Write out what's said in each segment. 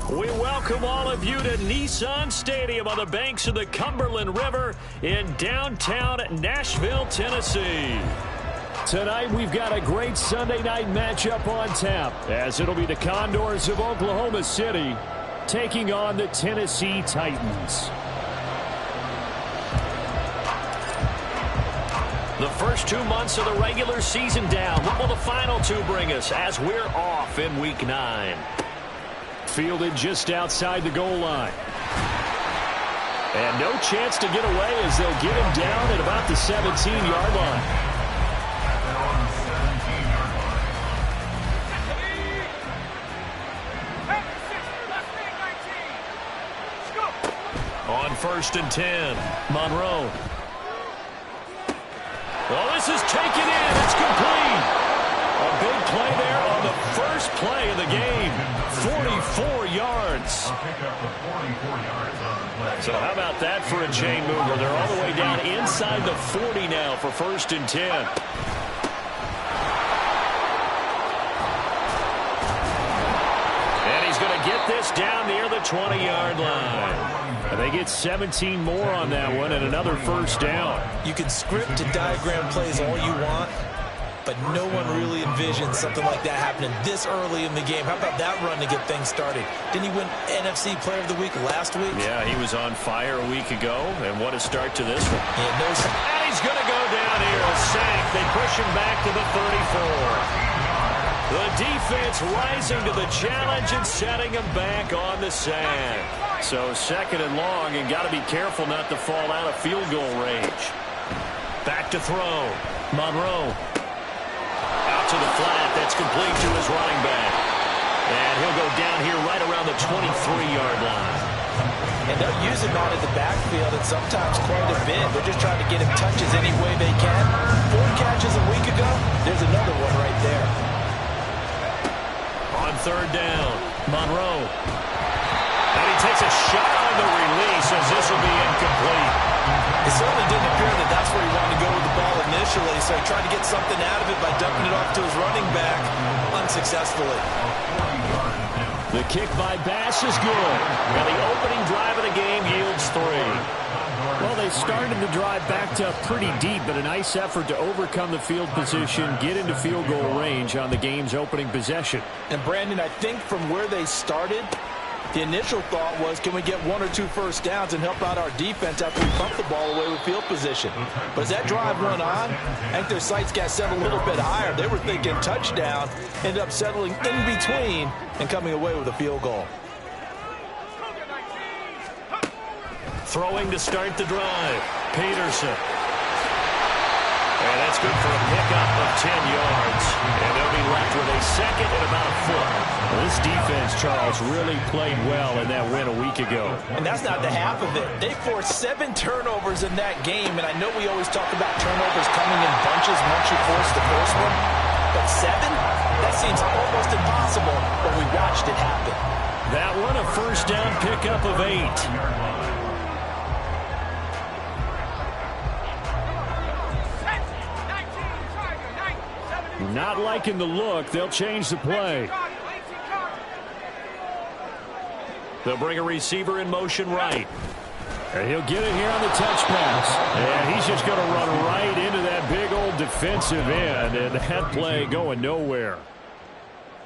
We welcome all of you to Nissan Stadium on the banks of the Cumberland River in downtown Nashville, Tennessee. Tonight we've got a great Sunday night matchup on tap, as it'll be the Condors of Oklahoma City taking on the Tennessee Titans. The first 2 months of the regular season down. What will the final two bring us as we're off in Week 9? Fielded just outside the goal line. And no chance to get away as they'll get him down at about the 17-yard line. On 1st and 10, Monroe. Well, this is taken in. It's complete. A big play there on the first play of the game. 44 yards. So how about that for a chain mover? They're all the way down inside the 40 now for 1st and 10. And he's going to get this down near the 20-yard line. And they get 17 more on that one and another first down. You can script and diagram plays all you want, but no one really envisions something like that happening this early in the game. How about that run to get things started? Didn't he win NFC Player of the Week last week? Yeah, he was on fire a week ago, and what a start to this one. Yeah, no. And he's going to go down here, a sack. They push him back to the 34. The defense rising to the challenge and setting him back on the sack. So 2nd and long, and got to be careful not to fall out of field goal range. Back to throw. Monroe. Out to the flat. That's complete to his running back. And he'll go down here right around the 23-yard line. And they'll use him out of the backfield, and sometimes quite a bit. They're just trying to get him touches any way they can. 4 catches a week ago. There's another one right there. On 3rd down, Monroe. And he takes a shot on the release as this will be incomplete. It certainly didn't appear that that's where he wanted to go with the ball initially, so he tried to get something out of it by dumping it off to his running back unsuccessfully. The kick by Bass is good. And the opening drive of the game yields 3. Well, they started the drive backed up pretty deep, but a nice effort to overcome the field position, get into field goal range on the game's opening possession. And, Brandon, I think from where they started, the initial thought was, can we get 1 or 2 first downs and help out our defense after we pump the ball away with field position? But as that drive went on, I think their sights got set a little bit higher. They were thinking touchdown, ended up settling in between and coming away with a field goal. Throwing to start the drive, Peterson. And that's good for a pickup of 10 yards. And they'll be left with a 2nd and about a foot. Well, this defense, Charles, really played well in that win a week ago. And that's not the half of it. They forced 7 turnovers in that game. And I know we always talk about turnovers coming in bunches once you force the first one. But 7? That seems almost impossible, but we watched it happen. That one a first down pickup of 8. Not liking the look. They'll change the play. They'll bring a receiver in motion right. And he'll get it here on the touch pass. And he's just going to run right into that big old defensive end. And that play going nowhere.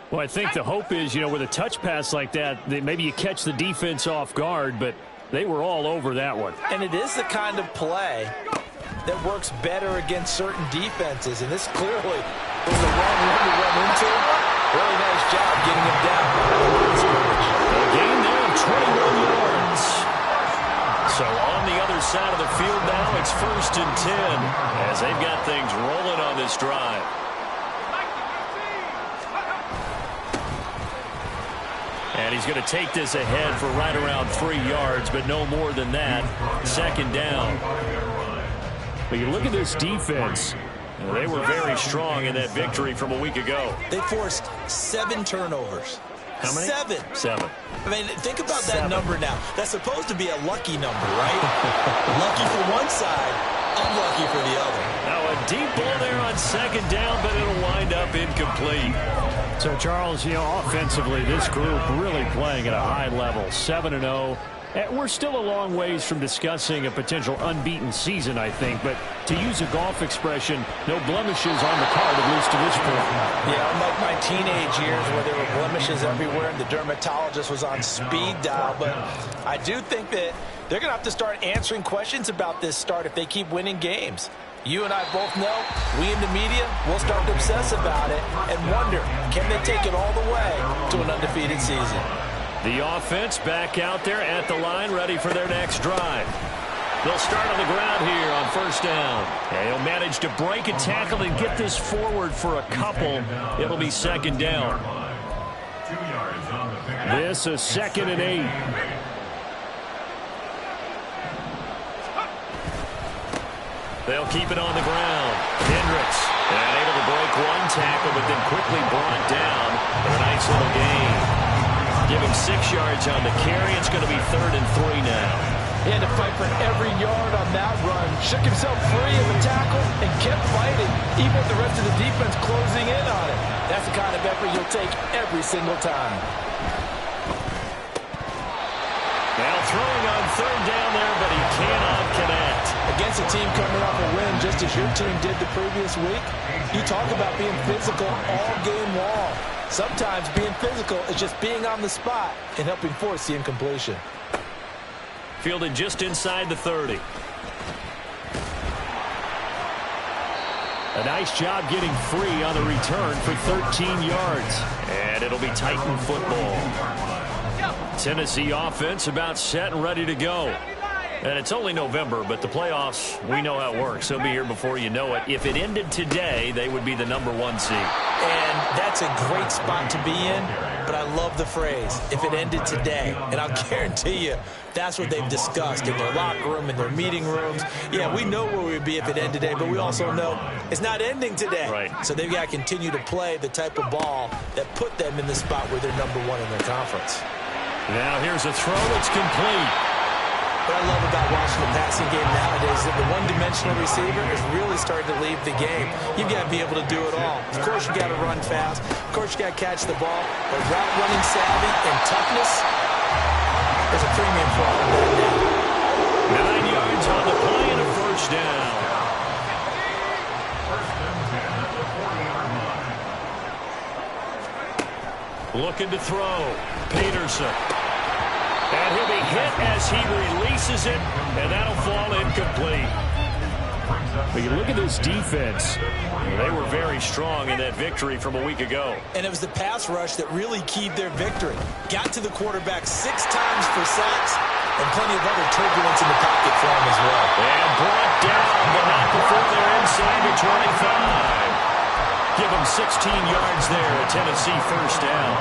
Well, I think the hope is, with a touch pass like that, maybe you catch the defense off guard, but they were all over that one. And it is the kind of play that works better against certain defenses. And this clearly was the wrong one to run into. Really nice job getting him down at the line of scrimmage. A gain there of 21 yards. So on the other side of the field now, it's 1st and 10 as they've got things rolling on this drive. And he's going to take this ahead for right around 3 yards, but no more than that. 2nd down. But you look at this defense. They were very strong in that victory from a week ago. They forced 7 turnovers. How many? 7. I mean, think about that number now. That's supposed to be a lucky number, right? Lucky for one side, unlucky for the other. Now a deep ball there on 2nd down, but it'll wind up incomplete. So, Charles, offensively, this group really playing at a high level, 7-0. We're still a long ways from discussing a potential unbeaten season, I think. But to use a golf expression, no blemishes on the card, at least to this point. Yeah, unlike my teenage years where there were blemishes everywhere and the dermatologist was on speed dial. But I do think that they're going to have to start answering questions about this start if they keep winning games. You and I both know, we in the media will start to obsess about it and wonder, can they take it all the way to an undefeated season? The offense back out there at the line, ready for their next drive. They'll start on the ground here on 1st down. And he'll manage to break a tackle and get this forward for a couple. It'll be 2nd down. This is 2nd and 8. They'll keep it on the ground. Hendricks, and able to break one tackle, but then quickly brought down for a nice little gain. Give him 6 yards on the carry. It's going to be 3rd and 3 now. He had to fight for every yard on that run. Shook himself free of the tackle and kept fighting, even with the rest of the defense closing in on it. That's the kind of effort you'll take every single time. Now throwing on 3rd down there, but he cannot connect. Against a team coming off a win, just as your team did the previous week, you talk about being physical all game long. Sometimes being physical is just being on the spot and helping force the incompletion. Fielded just inside the 30. A nice job getting free on the return for 13 yards. And it'll be Titan football. Tennessee offense about set and ready to go. And it's only November, but the playoffs, we know how it works. They'll be here before you know it. If it ended today, they would be the #1 seed. And that's a great spot to be in, but I love the phrase, if it ended today. And I'll guarantee you, that's what they've discussed in their locker room, in their meeting rooms. Yeah, we know where we'd be if it ended today, but we also know it's not ending today. Right. So they've got to continue to play the type of ball that put them in the spot where they're #1 in their conference. Now here's a throw. It's complete. What I love about watching the passing game nowadays is that the one-dimensional receiver is really starting to leave the game. You've got to be able to do it all. Of course, you got to run fast. Of course, you got to catch the ball. But route running savvy and toughness, there's a premium for all of that now. 9 yards on the play and a 1st down. Looking to throw. Peterson. And he'll be hit as he releases it, and that'll fall incomplete. But you look at this defense. They were very strong in that victory from a week ago. And it was the pass rush that really keyed their victory. Got to the quarterback 6 times for sacks, and plenty of other turbulence in the pocket for him as well. And brought down, but not before they're inside the 25. Give him 16 yards there, a Tennessee 1st down.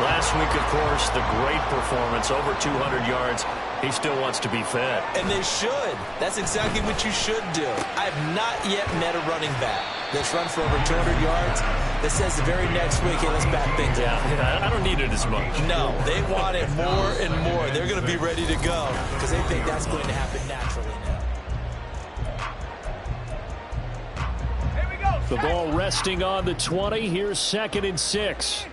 Last week, of course, the great performance, over 200 yards. He still wants to be fed. And they should. That's exactly what you should do. I have not yet met a running back that's run for over 200 yards that says the very next week, hey, let's back things up. Yeah, I don't need it as much. No, they want it more and more. They're going to be ready to go because they think that's going to happen naturally now. The ball resting on the 20. Here's 2nd and 6.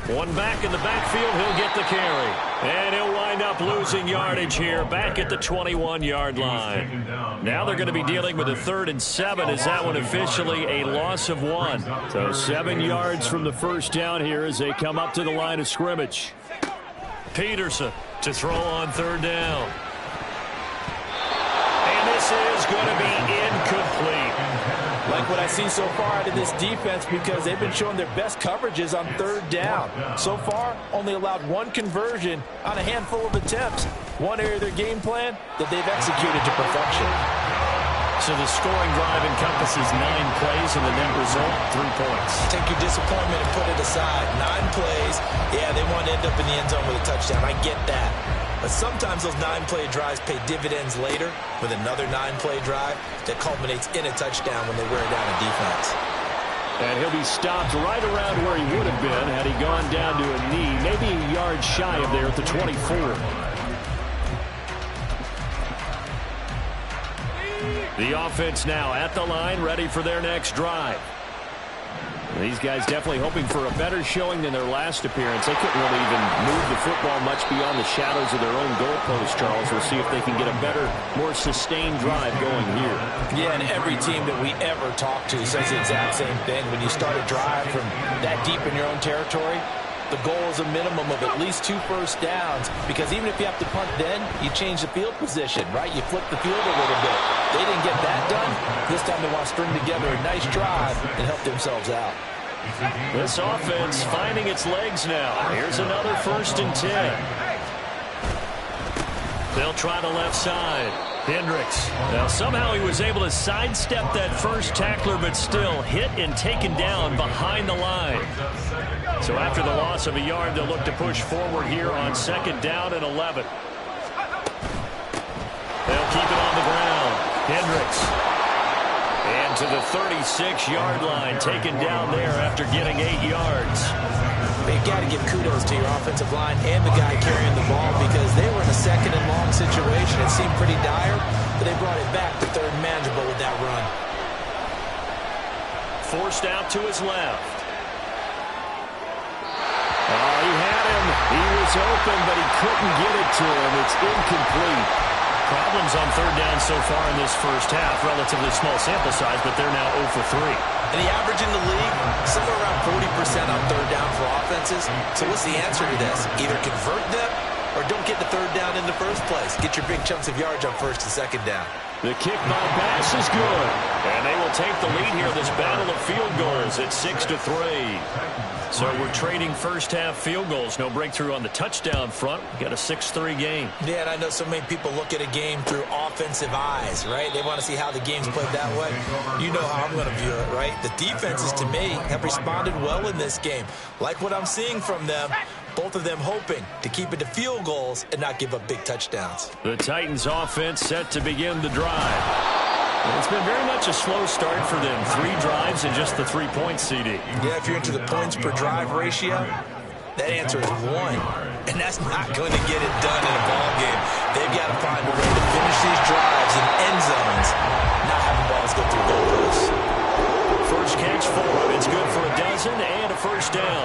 One back in the backfield, he'll get the carry. And he'll wind up losing yardage here back at the 21-yard line. Now they're going to be dealing with a 3rd and 7 as that one officially a loss of 1. So 7 yards from the 1st down here as they come up to the line of scrimmage. Peterson to throw on 3rd down. is going to be incomplete. Like what I see so far out of this defense, because they've been showing their best coverages on third down. So far, only allowed one conversion on a handful of attempts. One area of their game plan that they've executed to perfection. So the scoring drive encompasses 9 plays, and the net result, 3 points. Take your disappointment and put it aside. 9 plays. Yeah, they want to end up in the end zone with a touchdown. I get that. But sometimes those 9-play drives pay dividends later with another 9-play drive that culminates in a touchdown when they wear down a defense. And he'll be stopped right around where he would have been had he gone down to a knee, maybe a yard shy of there at the 24. The offense now at the line, ready for their next drive. These guys definitely hoping for a better showing than their last appearance. They couldn't really even move the football much beyond the shadows of their own goalpost, Charles. We'll see if they can get a better, more sustained drive going here. Yeah, and every team that we ever talk to says the exact same thing. When you start a drive from that deep in your own territory, the goal is a minimum of at least 2 first downs, because even if you have to punt then, you change the field position, right? You flip the field a little bit. They didn't get that done. This time they want to string together a nice drive and help themselves out. This offense finding its legs now. Here's another 1st and 10. They'll try the left side. Hendricks. Now somehow he was able to sidestep that first tackler, but still hit and taken down behind the line. So after the loss of a yard, they'll look to push forward here on 2nd down and 11. They'll keep it on the ground. Hendricks. And to the 36-yard line, taken down there after getting 8 yards. You've got to give kudos to your offensive line and the guy carrying the ball, because they were in a 2nd and long situation. It seemed pretty dire, but they brought it back to 3rd and manageable with that run. Forced out to his left. Oh, he had him. He was open, but he couldn't get it to him. It's incomplete. Problems on 3rd down so far in this first half. Relatively small sample size, but they're now 0 for 3. And the average in the league, somewhere around 40% on 3rd down for offenses. So what's the answer to this? Either convert them or don't get the 3rd down in the first place. Get your big chunks of yards on 1st and 2nd down. The kick by pass is good. And they will take the lead here. This battle of field goals at 6-3. So we're trading first half field goals. No breakthrough on the touchdown front. We got a 6-3 game. Yeah, and I know so many people look at a game through offensive eyes, right? They want to see how the game's played that way. You know how I'm going to view it, right? The defenses, to me, have responded well in this game. Like what I'm seeing from them, both of them hoping to keep it to field goals and not give up big touchdowns. The Titans offense set to begin the drive. It's been very much a slow start for them. 3 drives and just the 3 points, CD. Yeah, if you're into the points per drive ratio, that answer is 1. And that's not going to get it done in a ball game. They've got to find a way to finish these drives in end zones, not having balls go through goalposts. First catch for him. It's good for a dozen and a 1st down.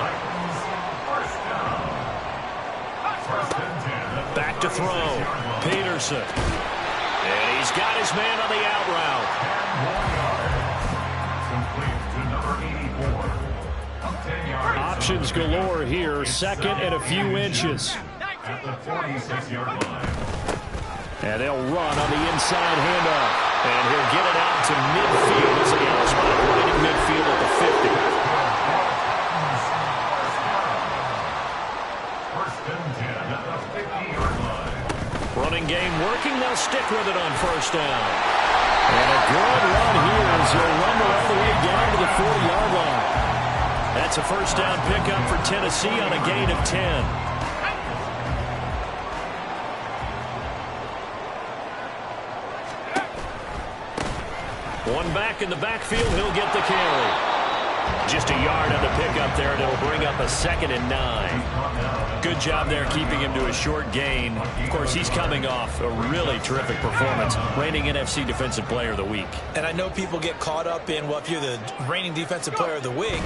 Back to throw. Peterson. And he's got his man on the out route. Options galore here. 2nd and a few inches. And they'll run on the inside handoff. And he'll get it out to midfield. There's a yellow spot right in midfield at the 50. Running game working. They'll stick with it on 1st down. And a good run here as he'll run all the way down to the 40-yard line. That's a 1st down pickup for Tennessee on a gain of 10. One back in the backfield. He'll get the carry. Just a yard on the pickup there, and it'll bring up a 2nd and 9. Good job there keeping him to a short gain. Of course, he's coming off a really terrific performance, reigning NFC Defensive Player of the Week. And I know people get caught up in, well, if you're the reigning Defensive Player of the Week,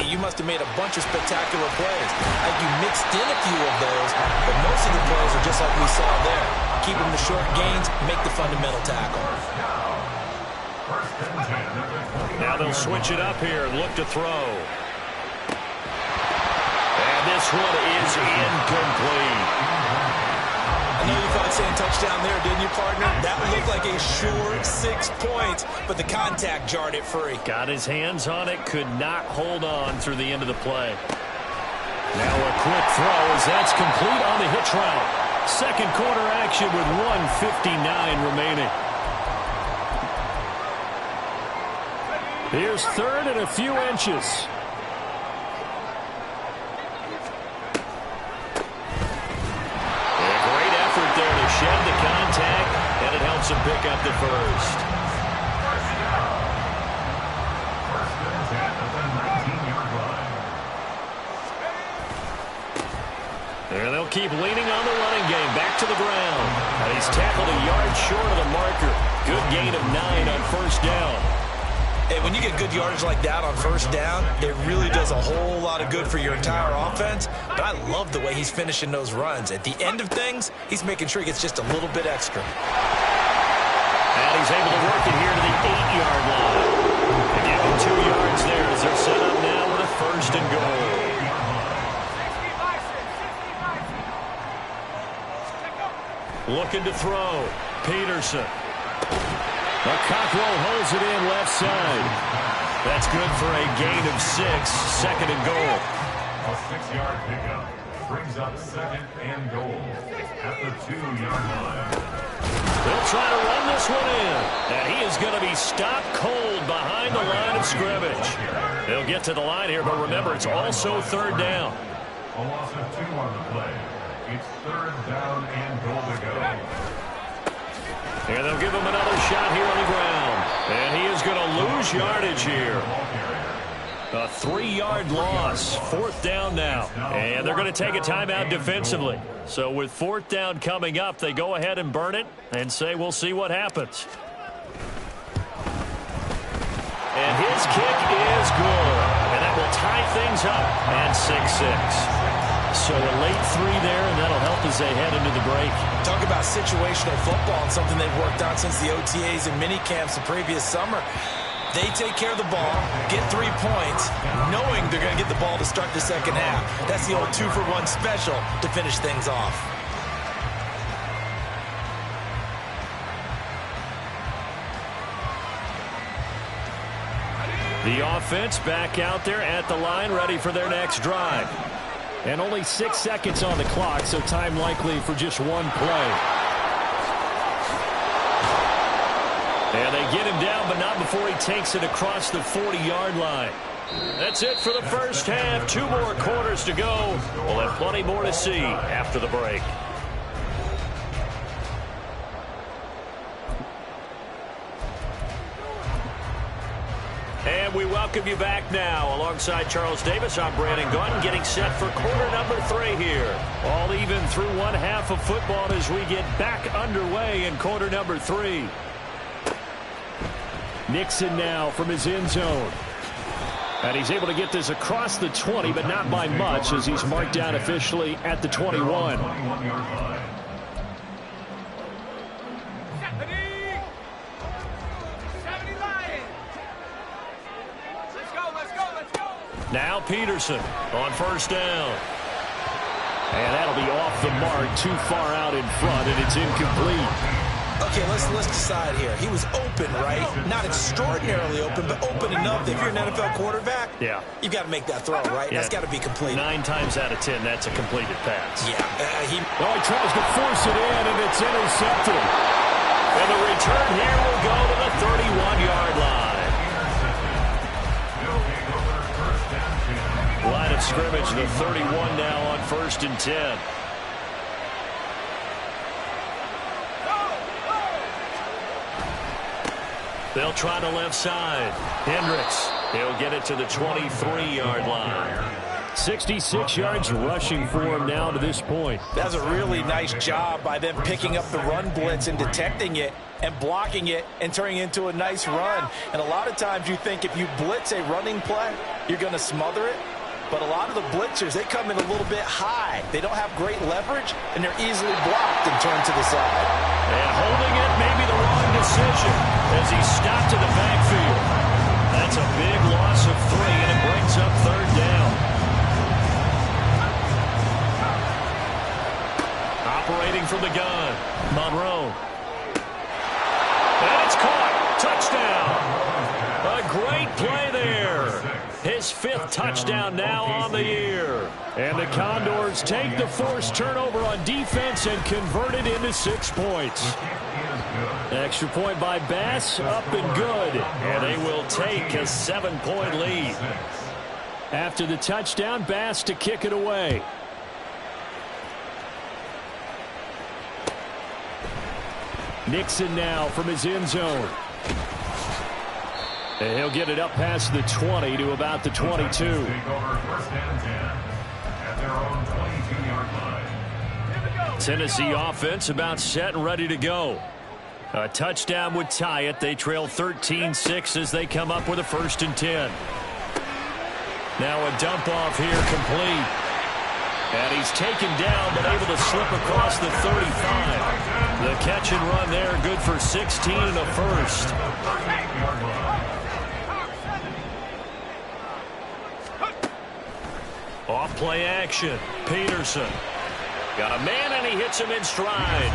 you must have made a bunch of spectacular plays. Like you mixed in a few of those, but most of the plays are just like we saw there. Keep them to short gains, make the fundamental tackle. Now they'll switch it up here and look to throw. And this one is incomplete. I I know you thought saying touchdown there, didn't you, partner? That looked like a sure 6 points, but the contact jarred it free. Got his hands on it, could not hold on through the end of the play. Now a quick throw as that's complete on the hitch route. Second quarter action with 1:59 remaining. Here's third and a few inches. Shed the contact, and it helps him pick up the first. And they'll keep leaning on the running game. Back to the ground. And he's tackled a yard short of the marker. Good gain of 9 on first down. Hey, when you get good yardage like that on first down, it really does a whole lot of good for your entire offense. But I love the way he's finishing those runs. At the end of things, he's making sure he gets just a little bit extra. And he's able to work it here to the 8-yard line. They give him 2 yards there as they're set up now with a first and goal. Looking to throw. Peterson. Cockrell holds it in left side. That's good for a gain of 6. Second and goal. A 6-yard pickup brings up second and goal at the 2-yard line. They'll try to run this one in. And he is going to be stopped cold behind the line of scrimmage. They'll get to the line here, but remember, it's also third down. A loss of 2 on the play. It's third down and goal to go. And they'll give him another shot here on the ground. And he is going to lose yardage here. A 3-yard loss. Fourth down now. And they're going to take a timeout defensively. So with fourth down coming up, they go ahead and burn it and say we'll see what happens. And his kick is good. And that will tie things up at 6-6. So a late 3 there, and that'll help as they head into the break. Talk about situational football and something they've worked on since the OTAs and mini camps the previous summer. They take care of the ball, get 3 points, knowing they're going to get the ball to start the second half. That's the old 2-for-1 special to finish things off. The offense back out there at the line, ready for their next drive. And only 6 seconds on the clock, so time likely for just one play. And they get him down, but not before he takes it across the 40-yard line. That's it for the first half. 2 more quarters to go. We'll have plenty more to see after the break. And we welcome you back now. Alongside Charles Davis, I'm Brandon Gaudin, getting set for quarter number 3 here. All even through one half of football as we get back underway in quarter number 3. Nixon now from his end zone. And he's able to get this across the 20, but not by much, as he's marked down officially at the 21. Now Peterson on first down. And that'll be off the mark, too far out in front, and it's incomplete. Okay, let's decide here. He was open, right? Not extraordinarily open, but open enough that if you're an NFL quarterback, you've got to make that throw, right? Yeah. That's got to be complete. 9 times out of 10, that's a completed pass. Yeah. He tries to force it in, and it's intercepted. And the return here will go to the 31-yard line. Line of scrimmage, the 31 now on first and 10. They'll try the left side. Hendricks, he'll get it to the 23-yard line. 66 yards rushing for him now to this point. That's a really nice job by them picking up the run blitz and detecting it and blocking it and turning it into a nice run. And a lot of times you think if you blitz a running play, you're going to smother it. But a lot of the blitzers, they come in a little bit high. They don't have great leverage, and they're easily blocked and turned to the side. And holding it may be the wrong decision as he stopped in the backfield. That's a big loss of 3, and it brings up third down. Operating from the gun. Monroe. And it's caught. Touchdown. A great play there. His 5th touchdown now on the year. And the Condors take the forced turnover on defense and convert it into 6 points. Extra point by Bass, up and good. And they will take a 7-point lead. After the touchdown, Bass to kick it away. Nixon now from his end zone. And he'll get it up past the 20 to about the 22. Tennessee offense about set and ready to go. A touchdown would tie it. They trail 13-6 as they come up with a 1st and 10. Now a dump off here complete. And he's taken down but able to slip across the 35. The catch and run there good for 16 and a 1st. Off play action. Peterson. Got a man and he hits him in stride.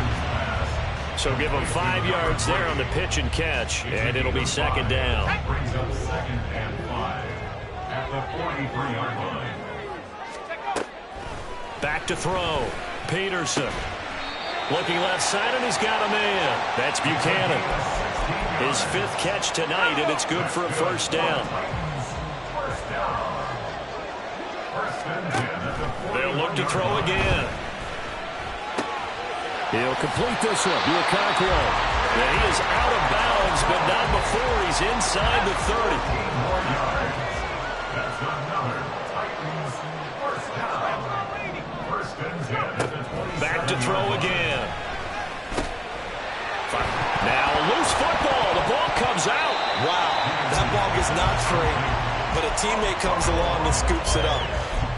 So give him 5 yards there on the pitch and catch. And it'll be 2nd down. That brings up 2nd and 5 at the 43-yard line. Back to throw. Peterson. Looking left side and he's got a man. That's Buchanan. His 5th catch tonight and it's good for a 1st down. They'll look to throw again. He'll complete this one. Buchanan. And he is out of bounds, but not before he's inside the 30. That's another Titans 1st down. 1st and 10 at the 27. Back to throw again. Now loose football. The ball comes out. Wow, that ball gets knocked free, but a teammate comes along and scoops it up.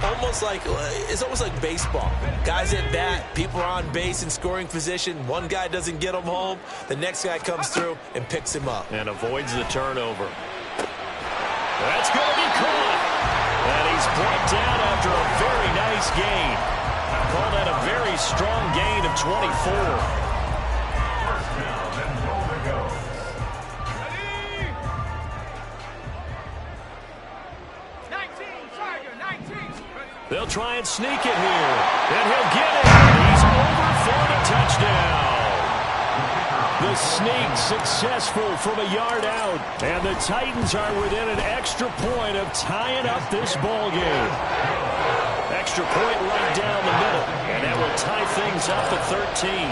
It's almost like baseball. Guys at bat, people are on base in scoring position. One guy doesn't get him home. The next guy comes through and picks him up. And avoids the turnover. That's going to be caught. And he's brought down after a very nice gain. Call that a very strong gain of 24. 1st down and roll to go. They'll try and sneak it here. And he'll get it. He's over for the touchdown. The sneak successful from a yard out. And the Titans are within an extra point of tying up this ball game. Extra point right down the middle. And that will tie things up at 13.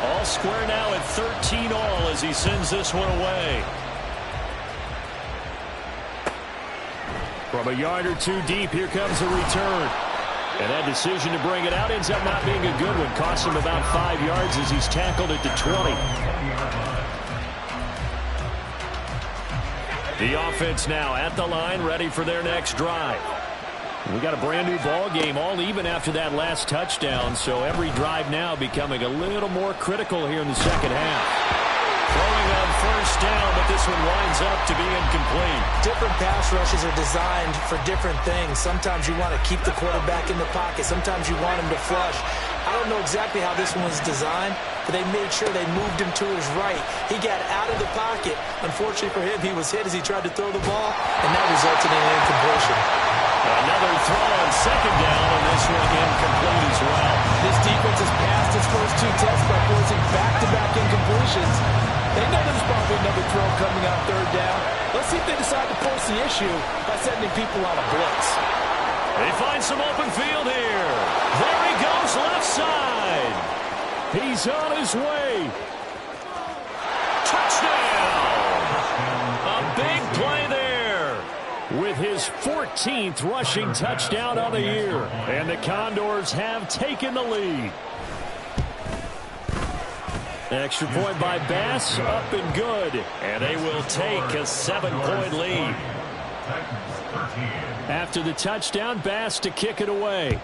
All square now at 13 all as he sends this one away. From a yard or 2 deep, here comes a return. And that decision to bring it out ends up not being a good one. Costs him about 5 yards as he's tackled at the 20. The offense now at the line, ready for their next drive. We got a brand new ball game, all even after that last touchdown. So every drive now becoming a little more critical here in the second half. Throwing on 1st down, but this one winds up to be incomplete. Different pass rushes are designed for different things. Sometimes you want to keep the quarterback in the pocket. Sometimes you want him to flush. I don't know exactly how this one was designed, but they made sure they moved him to his right. He got out of the pocket. Unfortunately for him, he was hit as he tried to throw the ball, and that resulted in an incompletion. Another throw on 2nd down, and this one incomplete as well. This defense has passed its first 2 tests by forcing back-to-back incompletions. They know there's probably another throw coming on 3rd down. Let's see if they decide to force the issue by sending people on a blitz. They find some open field here. There he goes, left side. He's on his way. Touchdown! A big play there. With his 14th rushing touchdown of the year. And the Condors have taken the lead. Extra point by Bass, up and good. And they will take a 7-point lead. After the touchdown, Bass to kick it away.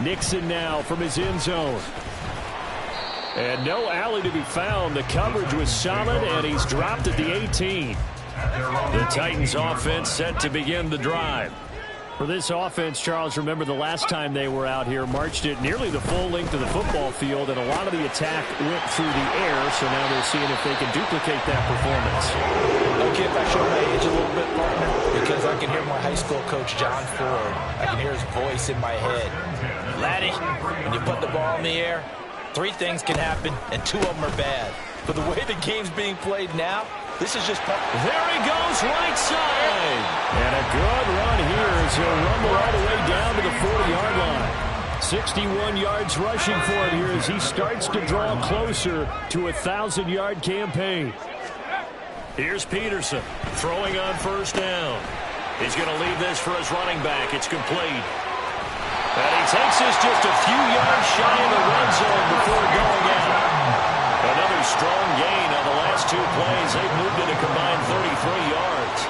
Nixon now from his end zone. And no alley to be found. The coverage was solid, and he's dropped at the 18. The Titans offense set to begin the drive. For this offense, Charles, remember the last time they were out here, marched it nearly the full length of the football field, and a lot of the attack went through the air, so now they're seeing if they can duplicate that performance. Okay, if I show my age a little bit, partner, because I can hear my high school coach, John Ford. I can hear his voice in my head. Laddie, when you put the ball in the air, 3 things can happen, and 2 of them are bad. But the way the game's being played now, this is just... There he goes, right side. And a good run here as he'll rumble all the way down to the 40-yard line. 61 yards rushing for him here as he starts to draw closer to a 1,000-yard campaign. Here's Peterson throwing on first down. He's going to leave this for his running back. It's complete. And he takes this just a few yards shy of the red zone before going out. Another strong gain on the last 2 plays. They've moved it a combined 33 yards.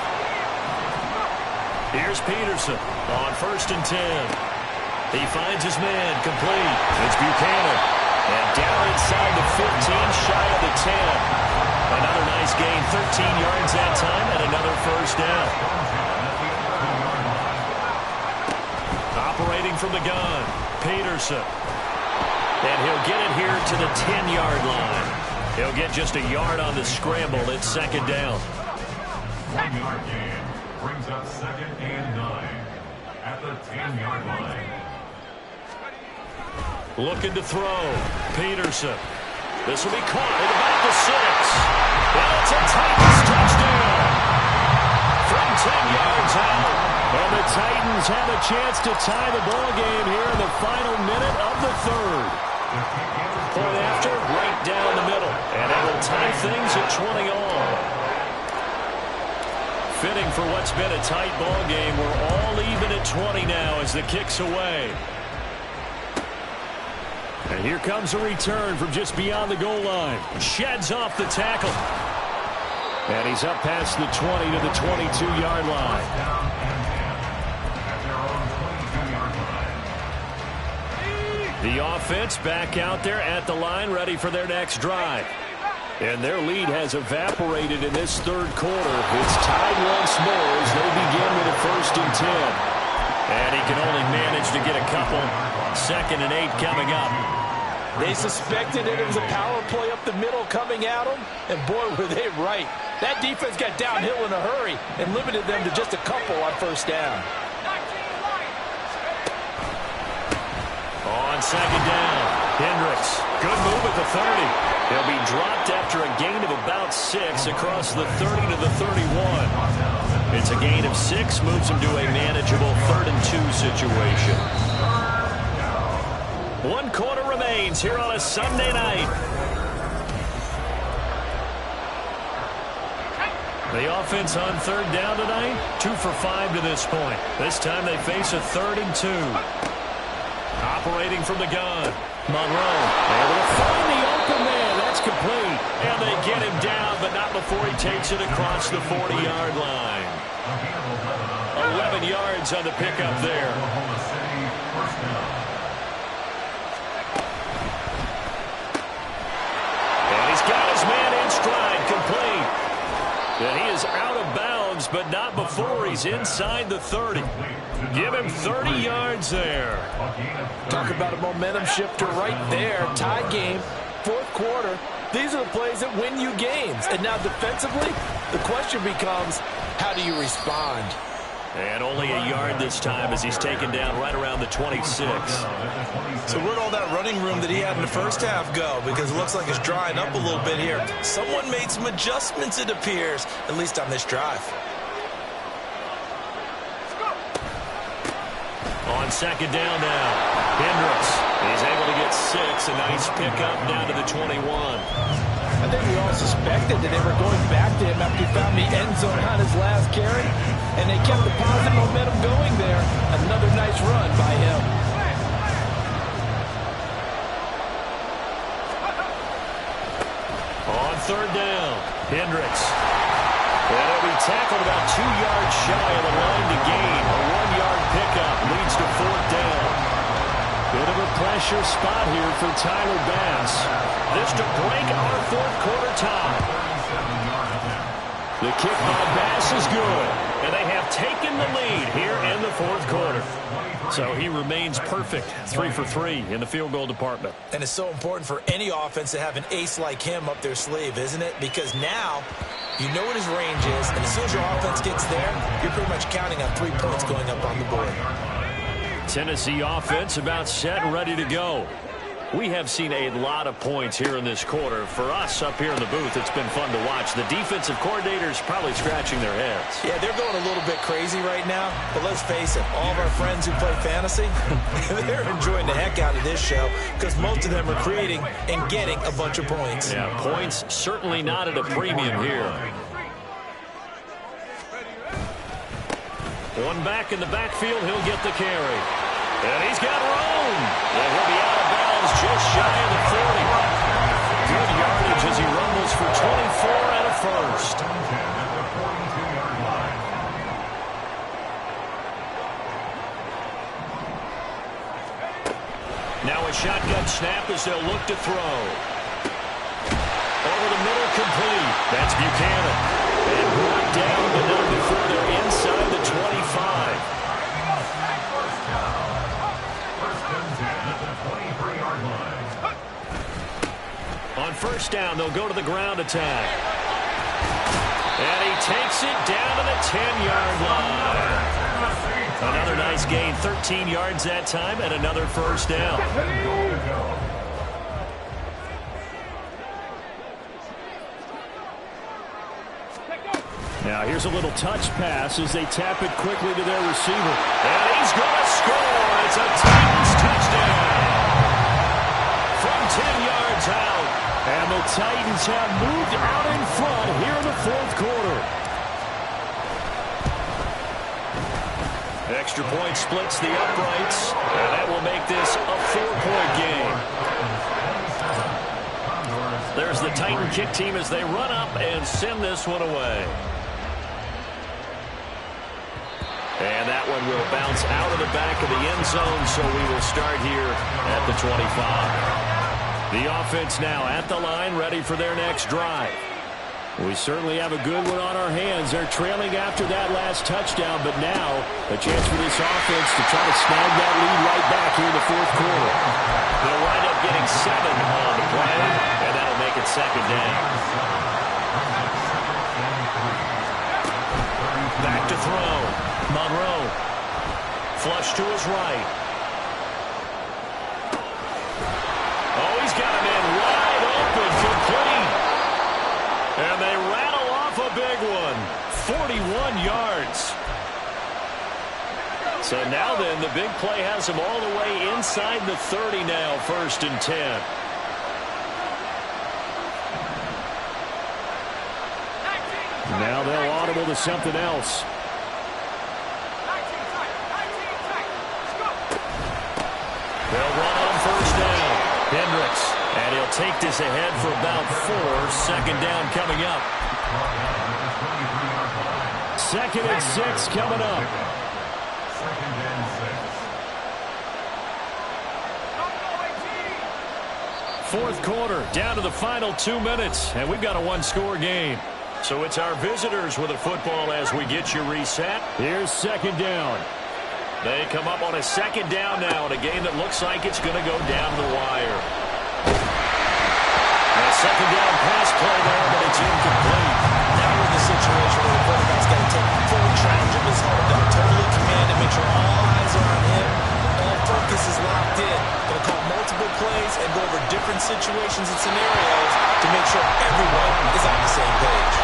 Here's Peterson on first and 10. He finds his man complete. It's Buchanan. And down inside the 15, shy of the 10. Another nice gain, 13 yards that time, and another first down. Operating from the gun, Peterson. And he'll get it here to the 10-yard line. He'll get just a yard on the scramble. It's second down. 1-yard gain brings up second and 9 at the 10-yard line. Looking to throw, Peterson. This will be caught at about the 6. And it's a Titans touchdown. From 10 yards out. And the Titans have a chance to tie the ball game here in the final minute of the 3rd. Point after, right down the middle. And it will tie things at 20 all. Fitting for what's been a tight ball game. We're all even at 20 now as the kick's away. And here comes a return from just beyond the goal line. Sheds off the tackle. And he's up past the 20 to the 22-yard line. The offense back out there at the line, ready for their next drive. And their lead has evaporated in this 3rd quarter. It's tied once more as they begin with a 1st and 10. And he can only manage to get a couple. 2nd and 8 coming up. They suspected that it was a power play up the middle coming at them, and boy, were they right. That defense got downhill in a hurry and limited them to just a couple on first down. On second down, Hendricks. Good move at the 30. He'll be dropped after a gain of about 6 across the 30 to the 31. It's a gain of 6, moves him to a manageable 3rd and 2 situation. 1 quarter remains here on a Sunday night. The offense on 3rd down tonight, 2 for 5 to this point. This time they face a 3rd and 2. Operating from the gun, Monroe able to find the open man. That's complete. And they get him down, but not before he takes it across the 40-yard line. 11 yards on the pickup there. And he's got his man in stride, complete. And he is out of bounds, but not before he's inside the 30. Give him 30 yards there. Talk about a momentum shifter right there. Tie game, 4th quarter. These are the plays that win you games. And now defensively, the question becomes, how do you respond? And only a yard this time as he's taken down right around the 26. So where'd all that running room that he had in the first half go? Because it looks like it's drying up a little bit here. Someone made some adjustments, it appears, at least on this drive. On second down now, Hendricks. He's able to get 6. A nice pickup down to the 21. I think we all suspected that they were going back to him after he found the end zone on his last carry, and they kept the positive momentum going there. Another nice run by him. On 3rd down, Hendricks. And he'll be tackled about 2 yards shy of the line to gain. A 1-yard pickup leads to 4th down. Bit of a pressure spot here for Tyler Bass. This to break our 4th quarter tie. The kick by Bass is good. And they have taken the lead here in the fourth quarter. So he remains perfect, 3 for 3 in the field goal department. And it's so important for any offense to have an ace like him up their sleeve, isn't it? Because now you know what his range is, and as soon as your offense gets there, you're pretty much counting on 3 points going up on the board. Tennessee offense about set and ready to go. We have seen a lot of points here in this quarter. For us up here in the booth, it's been fun to watch. The defensive coordinators probably scratching their heads. Yeah, they're going a little bit crazy right now. But let's face it, all of our friends who play fantasy, they're enjoying the heck out of this show because most of them are creating and getting a bunch of points. Yeah, points certainly not at a premium here. One back in the backfield, he'll get the carry. And he's got room. And he'll be out of bounds just shy of the 40. Good yardage as he rumbles for 24 and a first. Now a shotgun snap as they'll look to throw. Over the middle, complete. That's Buchanan. And brought down, but not before they're inside the 25. On first down, they'll go to the ground attack. And he takes it down to the 10-yard line. Another nice gain, 13 yards that time, and another first down. Now here's a little touch pass as they tap it quickly to their receiver. And he's going to score. It's a Titans touchdown. From 10 yards out. And the Titans have moved out in front here in the fourth quarter. Extra point splits the uprights. And that will make this a 4-point game. There's the Titan kick team as they run up and send this one away. And that one will bounce out of the back of the end zone, so we will start here at the 25. The offense now at the line, ready for their next drive. We certainly have a good one on our hands. They're trailing after that last touchdown, but now a chance for this offense to try to snag that lead right back here in the fourth quarter. They'll wind up getting 7 on the play, and that'll make it second down. Back to throw. Monroe. Flush to his right. Oh, he's got a man wide open, complete. And they rattle off a big one. 41 yards. So now then, the big play has him all the way inside the 30 now, 1st and 10. Now they'll audible to something else. They'll run on first down. Hendricks. And he'll take this ahead for about 4. Second down coming up. 2nd and 6 coming up. 2nd and 6. Fourth quarter, down to the final 2 minutes, and we've got a one-score game. So it's our visitors with a football as we get you reset. Here's second down. They come up on a second down now in a game that looks like it's going to go down the wire. And a second down pass play there, but it's incomplete. Now we're in the situation where the quarterback's got to take full charge of his home, got to totally command and make sure all eyes are on him. All focus is locked in. Going to call multiple plays and go over different situations and scenarios to make sure everyone is on the same page.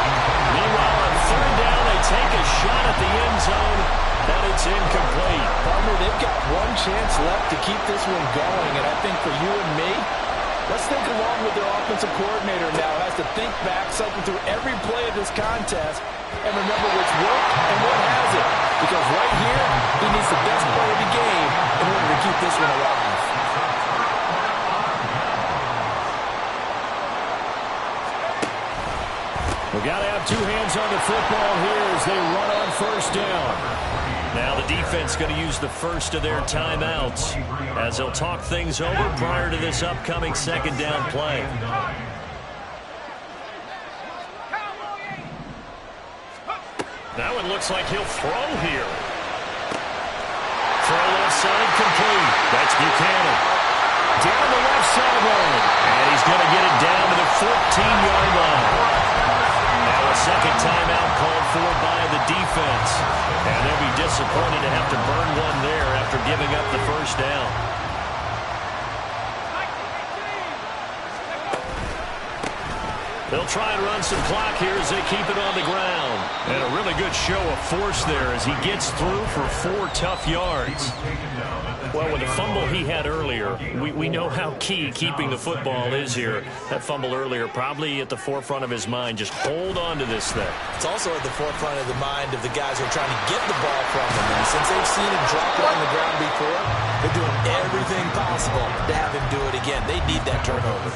Meanwhile, on third down, they take a shot at the end zone, and it's incomplete. Partner, they've got one chance left to keep this one going, and I think for you and me, let's think along with their offensive coordinator now. Has to think back, cycle through every play of this contest, and remember what's worked and what hasn't. Because right here, he needs the best play of the game in order to keep this one alive. We've got to have 2 hands on the football here as they run on first down. Now the defense going to use the first of their timeouts as they'll talk things over prior to this upcoming second down play. That one looks like he'll throw here. Throw left side complete. That's Buchanan. Down the left sideline. And he's going to get it down to the 14-yard line. Now a second timeout called for by the defense. And they'll be disappointed to have to burn one there after giving up the first down. They'll try and run some clock here as they keep it on the ground. And a really good show of force there as he gets through for 4 tough yards. Well, with the fumble he had earlier, we know how key keeping the football is here. That fumble earlier probably at the forefront of his mind. Just hold on to this thing. It's also at the forefront of the mind of the guys who are trying to get the ball from him. And since they've seen him drop it on the ground before, they're doing everything possible to have him do it again. They need that turnover.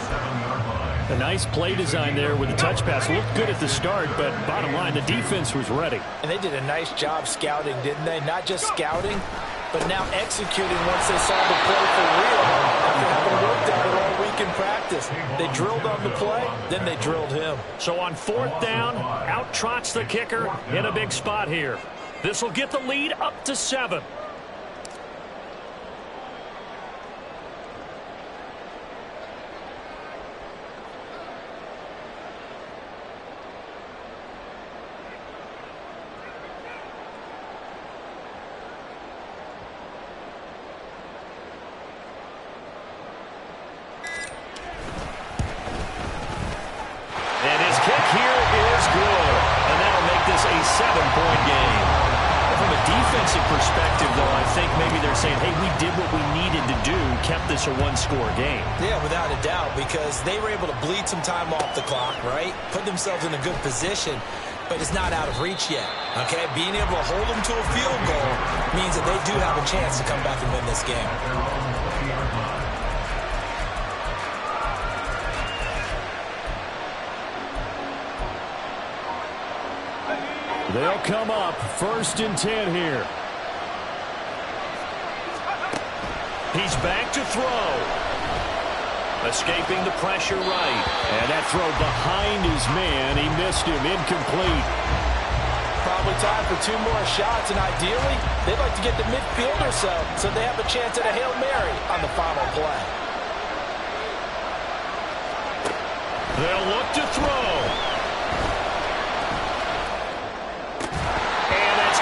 A nice play design there with the touch pass. Looked good at the start, but bottom line, the defense was ready. And they did a nice job scouting, didn't they? Not just scouting, but now executing once they saw the play for real after having worked at it all week in practice. They drilled on the play, then they drilled him. So on 4th down, out trots the kicker in a big spot here. This will get the lead up to 7. Perspective, though, I think maybe they're saying, hey, we did what we needed to do, kept this a one-score game. Yeah, without a doubt, because they were able to bleed some time off the clock, right? Put themselves in a good position, but it's not out of reach yet, okay? Being able to hold them to a field goal means that they do have a chance to come back and win this game. They'll come up 1st and 10 here. He's back to throw. Escaping the pressure right. And that throw behind his man. He missed him. Incomplete. Probably time for 2 more shots, and ideally, they'd like to get the midfield or so they have a chance at a Hail Mary on the final play. They'll look to throw.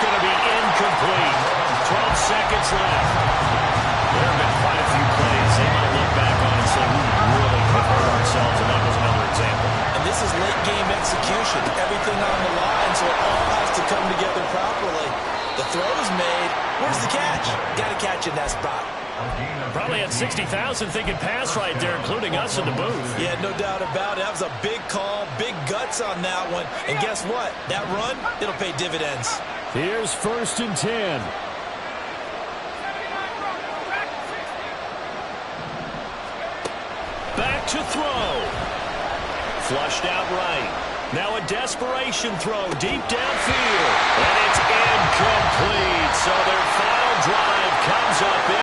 Going to be incomplete. 12 seconds left. There have been quite a few plays they might look back on and say, we really have hurt ourselves, and that was another example. And this is late game execution. Everything on the line, so it all has to come together properly. The throw is made. Where's the catch? Got to catch in that spot. Probably had 60,000 thinking pass right there, including us in the booth. Yeah, no doubt about it. That was a big call, big guts on that one. And guess what? That run, it'll pay dividends. Here's 1st and 10. Back to throw. Flushed out right. Now a desperation throw deep downfield.